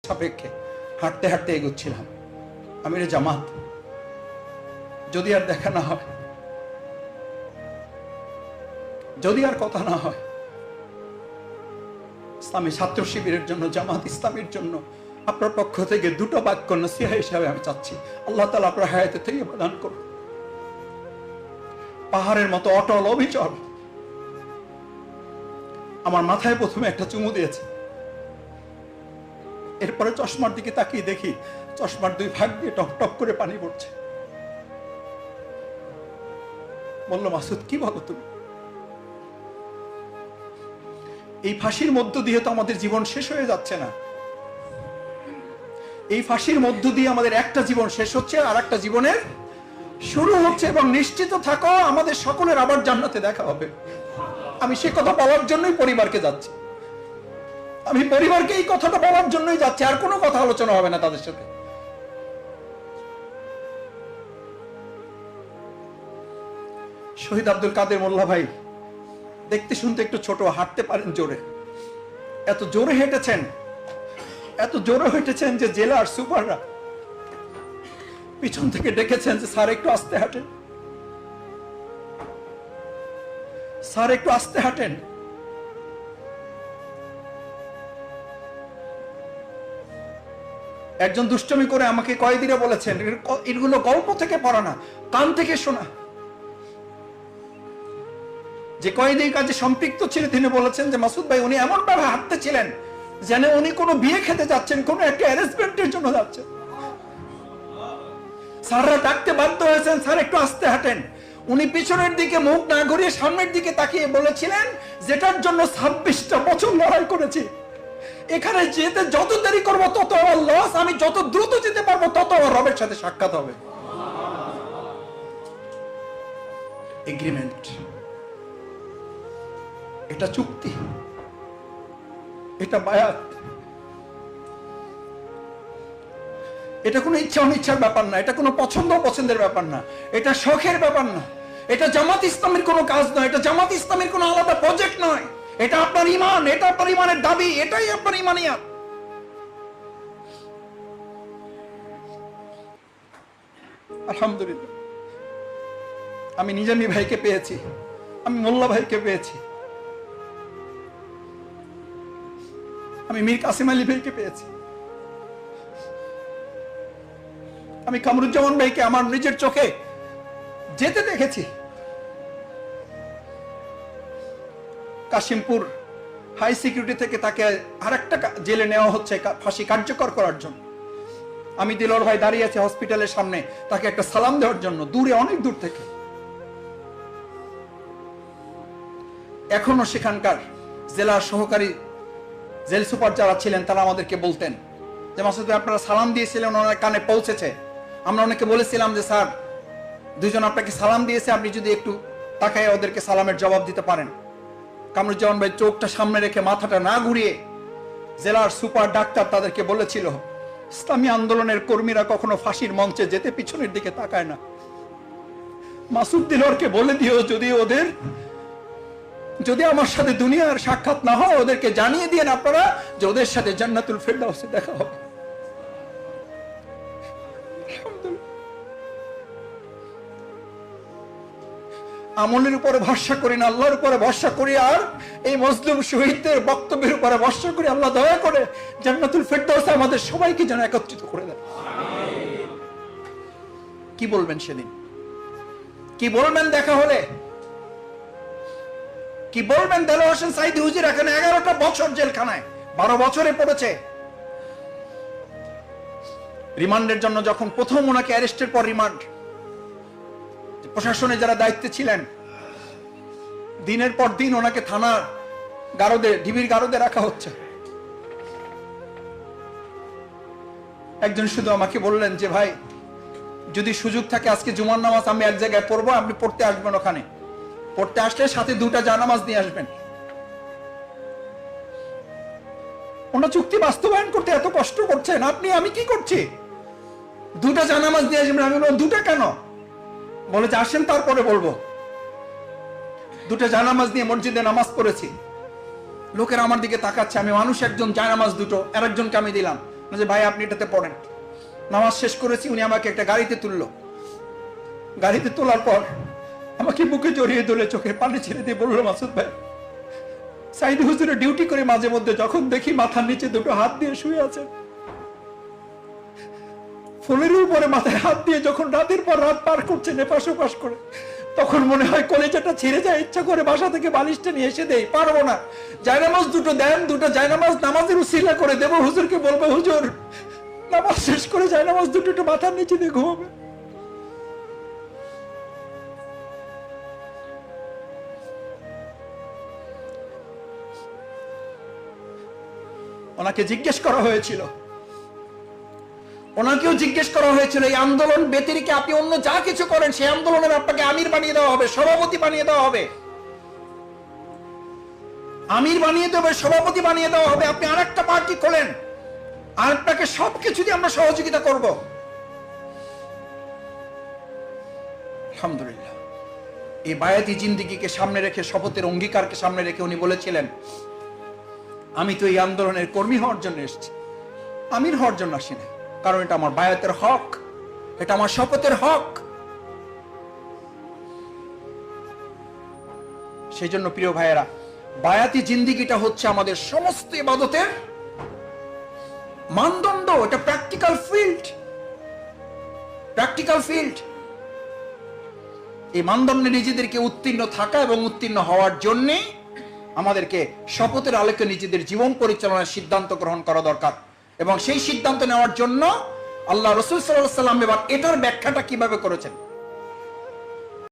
সাপেক্ষে হাঁটতে হাঁটতে এগোচ্ছিলাম। আমিরে জামাত যদি আর দেখা না হয়, যদি আর কথা না হয়, ইসলামী ছাত্র শিবিরের জন্য, জামাত ইসলামের জন্য আপনার পক্ষ থেকে দুটো বাক্য নসিহা হিসাবে আমি চাচ্ছি। আল্লাহ তাআলা আপনার হায়াতে থেকে প্রদান করুন। পাহাড়ের মতো অটল অবিচল আমার মাথায় প্রথমে একটা চুমু দিয়েছে। এরপরে চশমার দিকে তাকিয়ে দেখি চশমার দুই ভাগ দিয়ে টপ টপ করে পানি পড়ছে। বলল, মাসুদ কি বলো তুমি? এই ফাঁসির মধ্য দিয়ে তো আমাদের জীবন শেষ হয়ে যাচ্ছে না। এই ফাঁসির মধ্য দিয়ে আমাদের একটা জীবন শেষ হচ্ছে, আর একটা জীবনের শুরু হচ্ছে, এবং নিশ্চিত থাকো আমাদের সকলের আবার জান্নাতে দেখা হবে। আমি সে কথা বলার জন্যই পরিবারকে যাচ্ছি। আমি পরিবারকে এই কথাটা বলার জন্যই যাচ্ছি, আর কোনো কথা আলোচনা হবে না তাদের সাথে। শহীদ আব্দুল কাদের মোল্লা ভাই দেখতে শুনতে একটু ছোট, হাঁটতে পারেন জোরে। এত জোরে হেঁটেছেন, এত জোরে হেঁটেছেন যে জেলার সুপাররা পিছন থেকে ডেকেছেন যে স্যার একটু আস্তে হাঁটেন, স্যার একটু আস্তে হাঁটেন। একজন দুষ্টমি করে আমাকে কয়েদিরা বলেছেন, এগুলো গল্প থেকে পড়া না, কান থেকে শোনা। যে কয়েদি কাজে সম্পৃক্ত ছিলেন তিনি বলেছেন যে মাসুদ ভাই উনি এমন ভাবে হাঁটতে ছিলেন যেন উনি কোনো বিয়ে খেতে যাচ্ছেন, কোনো একটা অ্যারেঞ্জমেন্টের জন্য যাচ্ছেন। স্যাররা ডাকতে বাধ্য হয়েছেন, স্যার একটু আস্তে হাঁটেন। উনি পিছনের দিকে মুখ না ঘুরিয়ে সামনের দিকে তাকিয়ে বলেছিলেন, যেটার জন্য 26টা বছর লড়াই করেছি, এখানে যেতে যত দেরি করবো তত আমার লস, আমি যত দ্রুত যেতে পারবো তত আমার রবের সাথে সাক্ষাৎ হবে। এগ্রিমেন্ট, এটা চুক্তি, এটা বায়াত। এটা কোনো ইচ্ছা অনিচ্ছার ব্যাপার না, এটা কোনো পছন্দ অপছন্দের ব্যাপার না, এটা শখের ব্যাপার না, এটা জামাত ইসলামের কোনো কাজ নয়, এটা জামাত ইসলামের কোনো আলাদা প্রজেক্ট নয়। এটা আপনার ঈমান, এটা আপনার ঈমানের দাবি, এটাই আপনার ঈমানিয়াত। আলহামদুলিল্লাহ আমি নিজামী ভাইকে পেয়েছি, আমি মোল্লা ভাইকে পেয়েছি, আমি মীর কাসিম আলী ভাইকে পেয়েছি, আমি কামরুজ্জামান ভাইকে আমার নিজের চোখে যেতে দেখেছি। কাশিমপুর হাই সিকিউরিটি থেকে তাকে আরেকটা জেলে নেওয়া হচ্ছে ফাঁসি কার্যকর করার জন্য। আমি দিলর ভাই দাঁড়িয়ে আছে হসপিটালের সামনে তাকে একটা সালাম দেওয়ার জন্য, দূরে, অনেক দূর থেকে। এখনো সেখানকার জেলার সহকারী জেল সুপার যারা ছিলেন তারা আমাদেরকে বলতেন যে মাসুদ ভাই আপনারা সালাম দিয়েছিলেন, ওনার কানে পৌঁছেছে। আমরা অনেকে বলেছিলাম যে স্যার দুজন আপনাকে সালাম দিয়েছে, আপনি যদি একটু তাকায় ওদেরকে সালামের জবাব দিতে পারেন। কামরুজ্জামান ভাই চোখটা সামনে রেখে মাথাটা না ঘুরিয়ে জেলার সুপার ডাক্তার তাদেরকে বলেছিল, ইসলামী আন্দোলনের কর্মীরা কখনো ফাঁসির মঞ্চে যেতে পিছনের দিকে তাকায় না। মাসুদ দিলরকে বলে দিও যদি আমার সাথে দুনিয়ার সাক্ষাৎ না হয় ওদেরকে জানিয়ে দিয়েন আপনারা যে ওদের সাথে জান্নাতুল ফেরদাউসে দেখা হবে। আমলের উপরে ভরসা করি না, আল্লাহর উপরে ভরসা করি, আর এই মজলুম শহীদদের বক্তব্যের উপরে ভরসা করি। আল্লাহ দয়া করে জান্নাতুল ফেরদাউসে আমাদের সবাইকে যেন একত্রিত করে দেন। কি বলবেন সেদিন? কি বলবেন দেখা হলে? কি বলবেন? দেলোয়ার হোসেন সাঈদী হুজুর এখানে 11টা বছর জেলখানায়, 12 বছরে পড়েছে। রিমান্ডের জন্য যখন প্রথম ওনাকে অ্যারেস্টের পর রিমান্ড, প্রশাসনে যারা দায়িত্বে ছিলেন দিনের পর দিন ওনাকে থানা গারদে, ডিবির গারদে রাখা হচ্ছে। একজন শুধু আমাকে বললেন যে ভাই যদি সুযোগ থাকে আজকে জুমার নামাজ আমি এক জায়গায় পড়বো, আপনি পড়তে আসবেন, ওখানে পড়তে আসলে সাথে 2টা জানামাজ নিয়ে আসবেন। ওনার চুক্তি বাস্তবায়ন করতে এত কষ্ট করছেন আপনি, আমি কি করছি? 2টা জানামাজ নিয়ে আসবেন। আমি বললাম 2টা কেন? বলে যে আসেন তারপরে বলবো। 2টা জানামাজ নিয়ে মসজিদে নামাজ পড়েছি। লোকেরা আমার দিকে তাকাচ্ছে, আমি মানুষ, একজন জানামাজ 2টো, আরেকজনকে আমি দিলাম। যে ভাই আপনি এটাতে পড়েন। নামাজ শেষ করেছি, উনি আমাকে একটা গাড়িতে তুললো। গাড়িতে তোলার পর আমাকে বুকে জড়িয়ে ধরে চোখে পানি ছেড়ে দিয়ে বললো, মাসুদ ভাই, সাইদ হুজুরে ডিউটি করে মাঝে মধ্যে যখন দেখি মাথার নিচে দুটো হাত দিয়ে শুয়ে আছে, ফুলের উপরে মাথায় হাত দিয়ে যখন রাতের পর রাত পার করছেন এপাশ ওপাশ করে, তখন মনে হয় কলেজাটা ছিঁড়ে যায়। ইচ্ছা করে বাসা থেকে বালিশটা নিয়ে এসে দেই, পারবো না। জায়নামাজ দুটো দেন, দুটো জায়নামাজ নামাজের উসিলা করে দেবো, হুজুরকে বলবো হুজুর নামাজ শেষ করে জায়নামাজ দুটো একটু মাথার নিচে দিয়ে ঘুমাবে। ওনাকে জিজ্ঞেস করা হয়েছিল, ওনাকেও জিজ্ঞেস করা হয়েছিল এই আন্দোলন ব্যতিরেকে আপনি অন্য যা কিছু করেন সেই আন্দোলনের আপনাকে আমির বানিয়ে দেওয়া হবে, সভাপতি বানিয়ে দেওয়া হবে, আমির বানিয়ে দেওয়া হবে, সভাপতি বানিয়ে দেওয়া হবে। আপনি আরেকটা পার্টি খোলেন, আর আপনাকে সবকিছু দিয়ে আমরা সহযোগিতা করব। আলহামদুলিল্লাহ, এই বায়াতি জিন্দেগিকে সামনে রেখে, শপথের অঙ্গীকারকে সামনে রেখে উনি বলেছিলেন, আমি তো এই আন্দোলনের কর্মী হওয়ার জন্য এসেছি, আমির হওয়ার জন্য আসিনি, কারণ এটা আমার বায়াতের হক, এটা আমার শপথের হক। সেই জন্য প্রিয় ভাইয়েরা, বায়াতি জিন্দেগিটা হচ্ছে আমাদের সমস্ত ইবাদতের মানদণ্ড। এটা প্র্যাকটিক্যাল ফিল্ড, প্র্যাকটিক্যাল ফিল্ড। এই মানদণ্ডে নিজেদেরকে উত্তীর্ণ থাকা এবং উত্তীর্ণ হওয়ার জন্য আমাদেরকে শপথের আলোকে নিজেদের জীবন পরিচালনার সিদ্ধান্ত গ্রহণ করা দরকার। এবং সেই সিদ্ধান্ত নেওয়ার জন্য আল্লাহ রাসূল সাল্লাল্লাহু আলাইহি ওয়াসাল্লাম এবার এটার ব্যাখ্যাটা কিভাবে করেছেন।